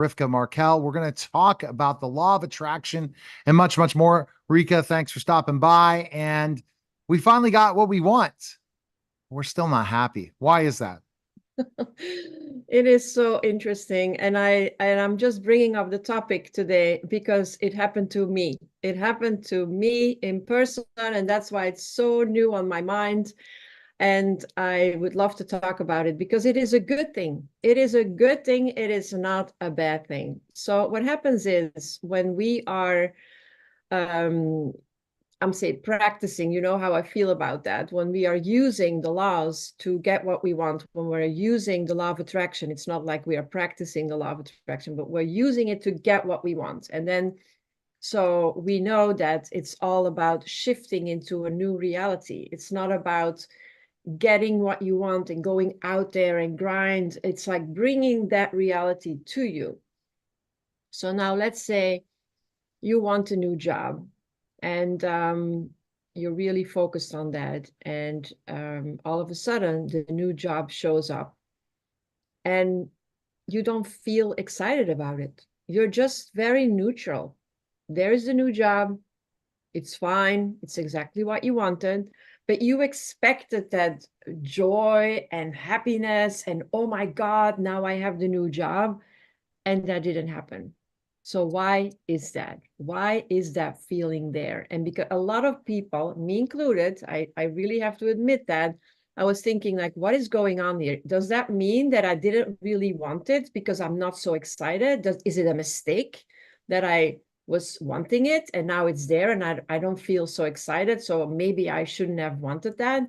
Rivka Markel. We're going to talk about the law of attraction and much, much more. Rika, thanks for stopping by. And we finally got what we want. We're still not happy. Why is that? It is so interesting, and I'm just bringing up the topic today because it happened to me. It happened to me in person, and that's why it's so new on my mind. And I would love to talk about it because it is a good thing. It is a good thing. It is not a bad thing. So what happens is when we are um, I'm say practicing, you know how I feel about that. When we are using the laws to get what we want, when we're using the law of attraction, it's not like we are practicing the law of attraction, but we're using it to get what we want. And then, so we know that it's all about shifting into a new reality. It's not about getting what you want and going out there and grind. It's like bringing that reality to you. So now let's say you want a new job and you're really focused on that. And all of a sudden, the new job shows up and you don't feel excited about it. You're just very neutral. There's the new job. It's fine. It's exactly what you wanted. But you expected that joy and happiness and, oh my God, now I have the new job. And that didn't happen. So why is that? Why is that feeling there? And because a lot of people, me included, I really have to admit that I was thinking like, what is going on here? Does that mean that I didn't really want it because I'm not so excited? Is it a mistake that I was wanting it and now it's there and I don't feel so excited? So maybe I shouldn't have wanted that.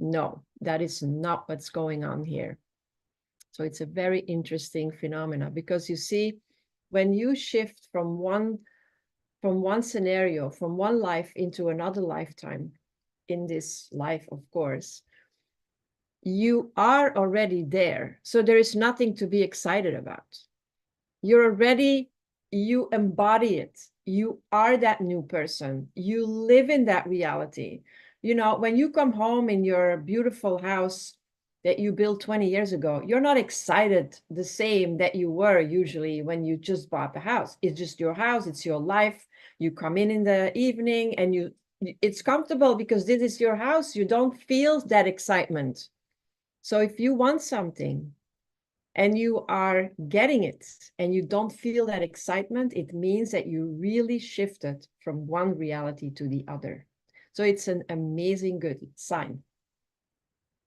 No, that is not what's going on here. So it's a very interesting phenomena because you see, when you shift from one scenario, from one life into another lifetime, in this life, of course, you are already there. So there is nothing to be excited about. You're already, you embody it. You are that new person. You live in that reality. You know, when you come home in your beautiful house that you built 20 years ago, you're not excited the same that you were usually when you just bought the house. It's just your house, it's your life. You come in the evening and it's comfortable because this is your house. You don't feel that excitement. So if you want something and you are getting it and you don't feel that excitement, it means that you really shifted from one reality to the other. So it's an amazing good sign.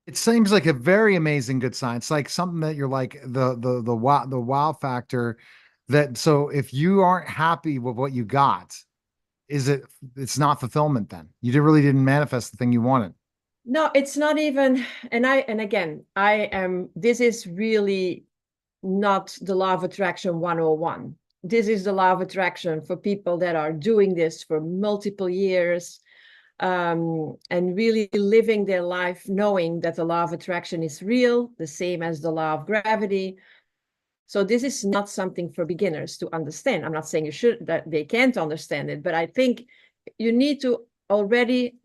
It seems like a very amazing good sign. It's like something that you're like the wow factor that so if you aren't happy with what you got, is it's not fulfillment then. Really didn't manifest the thing you wanted. No, it's not even, and again, this is really not the law of attraction 101. This is the law of attraction for people that are doing this for multiple years, and really living their life knowing that the law of attraction is real, the same as the law of gravity. So this is not something for beginners to understand. I'm not saying that they can't understand it, but I think you need to already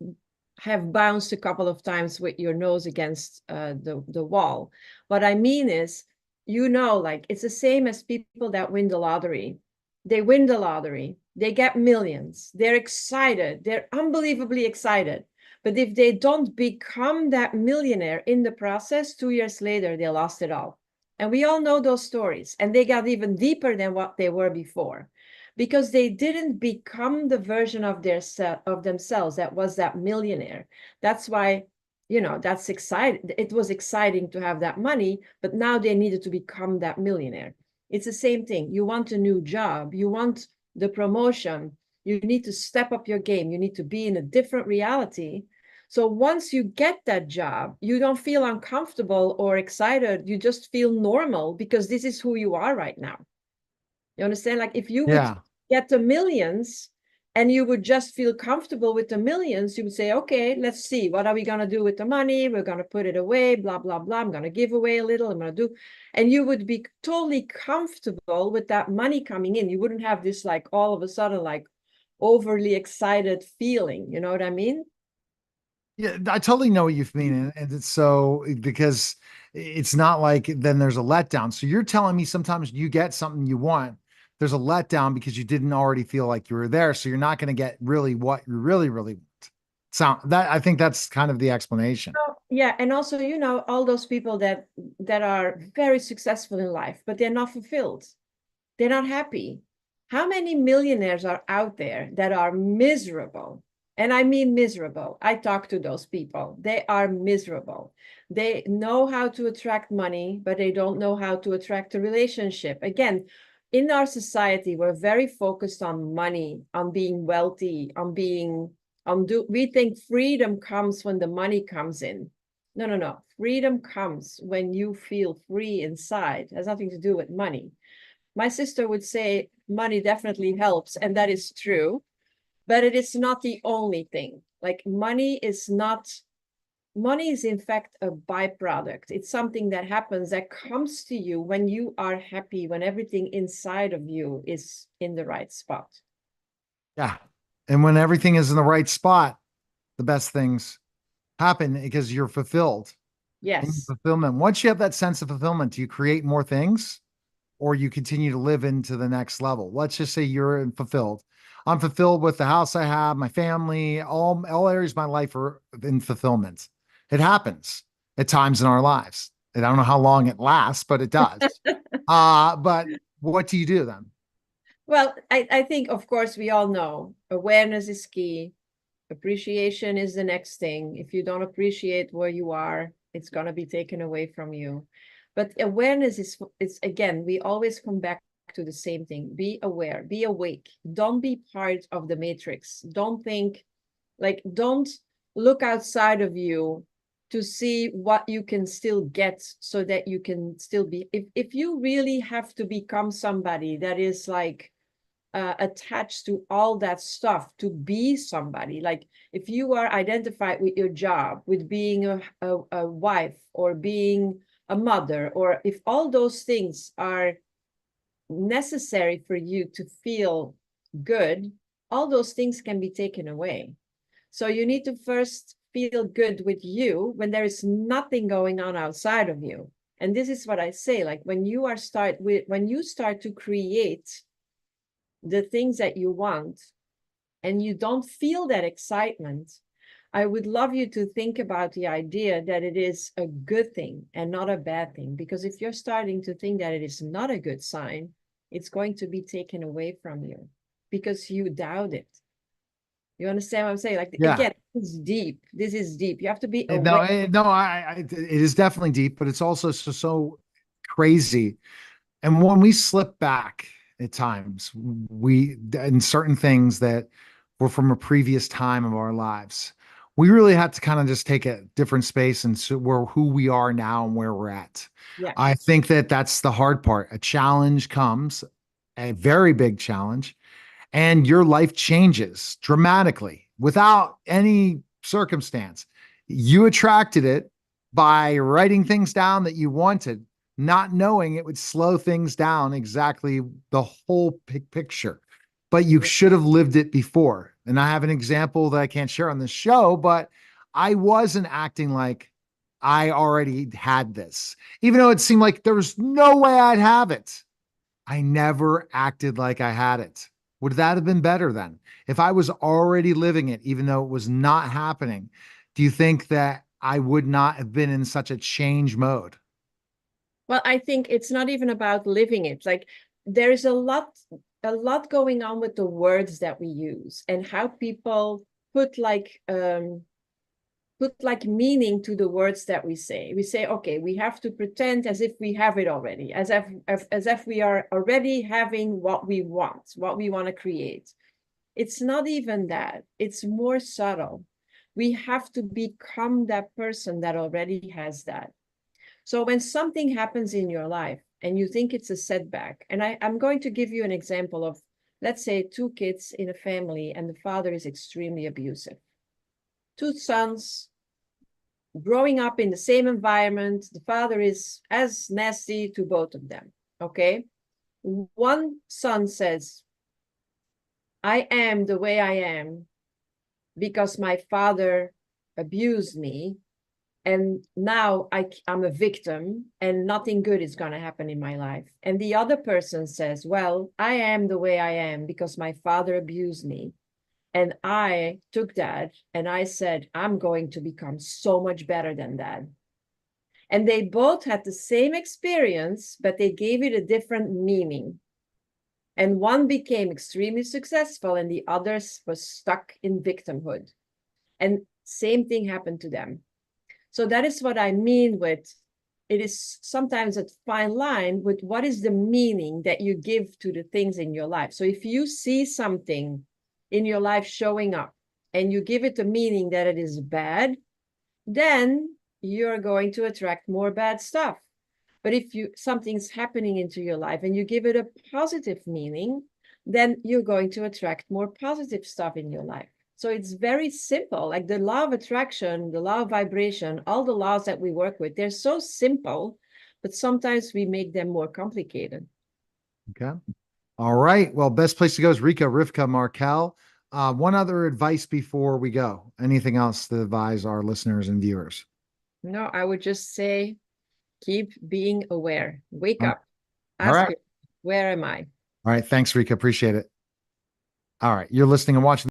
have bounced a couple of times with your nose against the wall. What I mean is, you know, like it's the same as people that win the lottery. They win the lottery, they get millions, they're excited, they're unbelievably excited. But if they don't become that millionaire in the process, 2 years later, they lost it all. And we all know those stories. And they got even deeper than what they were before because they didn't become the version of of themselves that was that millionaire. That's why, you know, that's exciting. It was exciting to have that money, but now they needed to become that millionaire. It's the same thing. You want a new job, you want the promotion, you need to step up your game, you need to be in a different reality. So once you get that job, you don't feel uncomfortable or excited. You just feel normal because this is who you are right now. You understand? Like if you would Yeah. get the millions and you would just feel comfortable with the millions, you would say, okay, let's see, what are we going to do with the money? We're going to put it away, blah, blah, blah. I'm going to give away a little. I'm going to do. And you would be totally comfortable with that money coming in. You wouldn't have this like all of a sudden, like overly excited feeling. You know what I mean? Yeah, I totally know what you mean. And it's so because it's not like then there's a letdown. So you're telling me sometimes you get something you want, there's a letdown because you didn't already feel like you were there. So you're not going to get really what you really, really want. Sound that I think that's kind of the explanation. Oh, yeah, and also, all those people that are very successful in life, but they're not fulfilled. They're not happy. How many millionaires are out there that are miserable? And I mean miserable. I talk to those people. They are miserable. They know how to attract money, but they don't know how to attract a relationship. Again, in our society, we're very focused on money, on being wealthy, on being we think freedom comes when the money comes in. No, no, no. Freedom comes when you feel free inside. It has nothing to do with money. My sister would say money definitely helps, and that is true, but it is not the only thing. Like money is in fact a byproduct. It's something that happens that comes to you when you are happy, when everything inside of you is in the right spot. Yeah. And when everything is in the right spot, the best things happen because you're fulfilled. In Yes. fulfillment. Once you have that sense of fulfillment, do you create more things or you continue to live into the next level? Let's just say you're fulfilled. I'm fulfilled with the house I have, my family, all areas of my life are in fulfillment. It happens at times in our lives. And I don't know how long it lasts, but it does. But what do you do then? Well, I think, of course, we all know awareness is key. Appreciation is the next thing. If you don't appreciate where you are, it's going to be taken away from you. But awareness is again, we always come back to the same thing. Be aware, be awake. Don't be part of the matrix. Don't look outside of you to see what you can still get so that you can still be. If you really have to become somebody that is like attached to all that stuff to be somebody. Like if you are identified with your job, with being a wife or being a mother, or if all those things are necessary for you to feel good, all those things can be taken away. So you need to first feel good with you when there is nothing going on outside of you. And this is what I say, like when you start to create the things that you want and you don't feel that excitement, I would love you to think about the idea that it is a good thing and not a bad thing. Because if you're starting to think that it is not a good sign, it's going to be taken away from you because you doubt it. You understand what I'm saying? Like, Yeah. again, it's deep. This is deep. You have to be No, aware. no, it is definitely deep, but it's also so crazy. And when we slip back at times, we in certain things that were from a previous time of our lives, we really had to kind of just take a different space and so where who we are now and where we're at. Yeah. I think that that's the hard part. A challenge comes, a very big challenge, and your life changes dramatically without any circumstance. You attracted it by writing things down that you wanted, not knowing it would slow things down exactly the whole picture. But you should have lived it before. And I have an example that I can't share on the show, but I wasn't acting like I already had this, even though it seemed like there was no way I'd have it. I never acted like I had it. Would that have been better then? If I was already living it, even though it was not happening, do you think that I would not have been in such a change mode? Well, I think it's not even about living it. Like there is a lot going on with the words that we use and how people put meaning to the words that we say. We say, okay, we have to pretend as if we have it already, as if we are already having what we want to create. It's not even that. It's more subtle. We have to become that person that already has that. So when something happens in your life and you think it's a setback, and I'm going to give you an example of, let's say, two kids in a family and the father is extremely abusive. Two sons growing up in the same environment, the father is as nasty to both of them. Okay. One son says, I am the way I am because my father abused me, and now I'm a victim and nothing good is going to happen in my life. And the other person says, well, I am the way I am because my father abused me. And I took that and I said, I'm going to become so much better than that. And they both had the same experience, but they gave it a different meaning. And one became extremely successful and the other was stuck in victimhood. And same thing happened to them. So that is what I mean with, it is sometimes a fine line with what is the meaning that you give to the things in your life. So if you see something in your life showing up and you give it a meaning that it is bad, then you're going to attract more bad stuff. But if something's happening into your life and you give it a positive meaning, then you're going to attract more positive stuff in your life. So it's very simple. Like the law of attraction, the law of vibration, all the laws that we work with, they're so simple, but sometimes we make them more complicated. Okay. All right. Well, best place to go is Rika Rivka Markel. One other advice before we go. Anything else to advise our listeners and viewers? No, I would just say, keep being aware. Wake All up. right. Ask, where am I? All right. Thanks, Rika. Appreciate it. All right. You're listening and watching